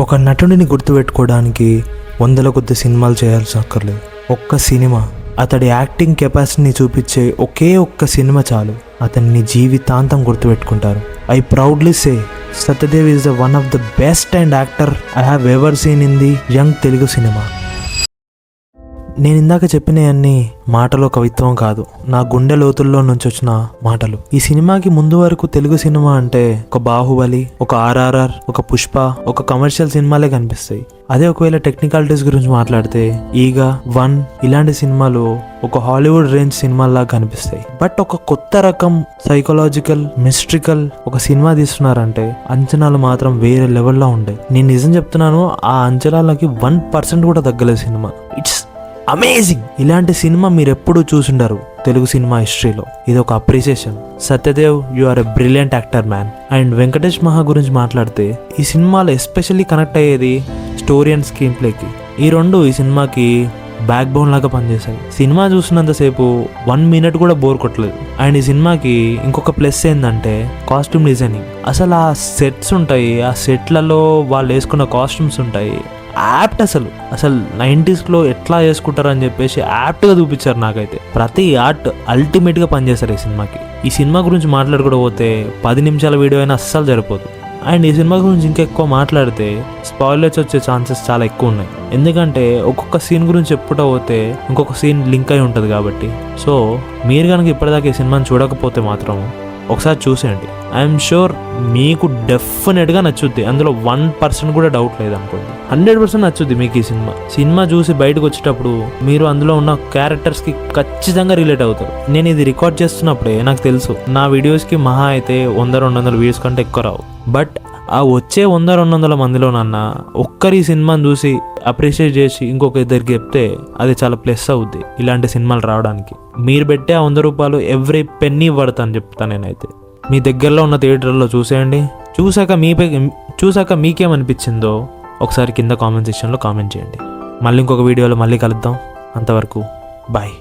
ఒక నటుడిని గుర్తుపెట్టుకోవడానికి వందల కొద్ది సినిమాలు చేయాల్సి అక్కర్లేదు. ఒక్క సినిమా, అతడి యాక్టింగ్ కెపాసిటీని చూపించే ఒకే ఒక్క సినిమా చాలు అతన్ని జీవితాంతం గుర్తుపెట్టుకుంటారు. I proudly say Satyadev is the one of the best and actor I have ever seen in the young Telugu cinema. నేను ఇందాక చెప్పినవన్నీ మాటలో కవిత్వం కాదు, నా గుండె లోతుల్లో నుంచి వచ్చిన మాటలు. ఈ సినిమాకి ముందు వరకు తెలుగు సినిమా అంటే ఒక బాహుబలి, ఒక ఆర్ఆర్ఆర్, ఒక పుష్ప, ఒక కమర్షియల్ సినిమాలే కనిపిస్తాయి. అదే ఒకవేళ టెక్నికాలిటీస్ గురించి మాట్లాడితే ఈగ, వన్ ఇలాంటి సినిమాలు ఒక హాలీవుడ్ రేంజ్ సినిమాల్లా కనిపిస్తాయి. బట్ ఒక కొత్త రకం సైకలాజికల్ మిస్ట్రికల్ ఒక సినిమా తీస్తున్నారంటే అంచనాలు మాత్రం వేరే లెవెల్లో ఉండే. నేను నిజం చెప్తున్నాను, ఆ అంచనాలకి 1% కూడా తగ్గలేదు సినిమా. It's amazing. ఇలాంటి సినిమా మీరు ఎప్పుడూ చూసుండరు తెలుగు సినిమా హిస్టరీలో. ఇది ఒక appreciation. Satyadev, you are a brilliant actor man. And Venkatesh Maha గురించి మాట్లాడితే ఈ సినిమాలో ఎస్పెషల్లీ కనెక్ట్ అయ్యేది స్టోరీ అండ్ స్క్రీన్ ప్లేకి. ఈ రెండు ఈ సినిమాకి బ్యాక్ బోన్ లాగా పనిచేశాయి. సినిమా చూసినంతసేపు 1 minute కూడా బోర్ కొట్టలేదు. అండ్ ఈ సినిమాకి ఇంకొక ప్లస్ ఏంటంటే కాస్ట్యూమ్ డిజైనింగ్. అసలు ఆ సెట్స్ ఉంటాయి, ఆ సెట్లలో వాళ్ళు వేసుకున్న కాస్ట్యూమ్స్ ఉంటాయి, యాప్ట్. అసలు 90sలో ఎట్లా చేసుకుంటారని చెప్పేసి యాప్ట్గా చూపించారు. నాకైతే ప్రతి ఆర్ట్ అల్టిమేట్గా పనిచేస్తారు ఈ సినిమాకి. ఈ సినిమా గురించి మాట్లాడుకోకపోతే 10 నిమిషాల వీడియో అయినా అస్సలు సరిపోదు. అండ్ ఈ సినిమా గురించి ఇంకెక్కువ మాట్లాడితే స్పాయిలర్స్ వచ్చే ఛాన్సెస్ చాలా ఎక్కువ ఉన్నాయి. ఎందుకంటే ఒక్కొక్క సీన్ గురించి చెప్పుకుంటూ పోతే ఇంకొక సీన్ లింక్ అయి ఉంటుంది కాబట్టి. సో మీరు కనుక ఇప్పటిదాకా ఈ సినిమాని చూడకపోతే మాత్రం ఒకసారి చూసేయండి. ఐఎమ్ షూర్ మీకు డెఫినెట్గా నచ్చుద్ది. అందులో 1% కూడా డౌట్ లేదు అనుకోండి. 100% నచ్చుద్ది మీకు ఈ సినిమా చూసి బయటకు వచ్చేటప్పుడు మీరు అందులో ఉన్న క్యారెక్టర్స్కి ఖచ్చితంగా రిలేట్ అవుతారు. నేను ఇది రికార్డ్ చేస్తున్నప్పుడే నాకు తెలుసు నా వీడియోస్కి మహా అయితే 100-200 వ్యూస్ కంటే ఎక్కువ రావు. బట్ ఆ వచ్చే 100-200 మందిలోనన్నా ఒక్కరి సినిమాని చూసి అప్రిషియేట్ చేసి ఇంకొక ఇద్దరికి చెప్తే అది చాలా ప్లస్ అవుద్ది ఇలాంటి సినిమాలు రావడానికి. మీరు పెట్టే ఆ 100 రూపాయలు ఎవ్రీ పెన్నీ పడతాను చెప్తాను నేనైతే. మీ దగ్గరలో ఉన్న థియేటర్లో చూసేయండి. చూసాక మీకేమనిపించిందో ఒకసారి కింద కామెంట్ సెక్షన్లో కామెంట్ చేయండి. మళ్ళీ ఇంకొక వీడియోలో మళ్ళీ కలుద్దాం. అంతవరకు బాయ్.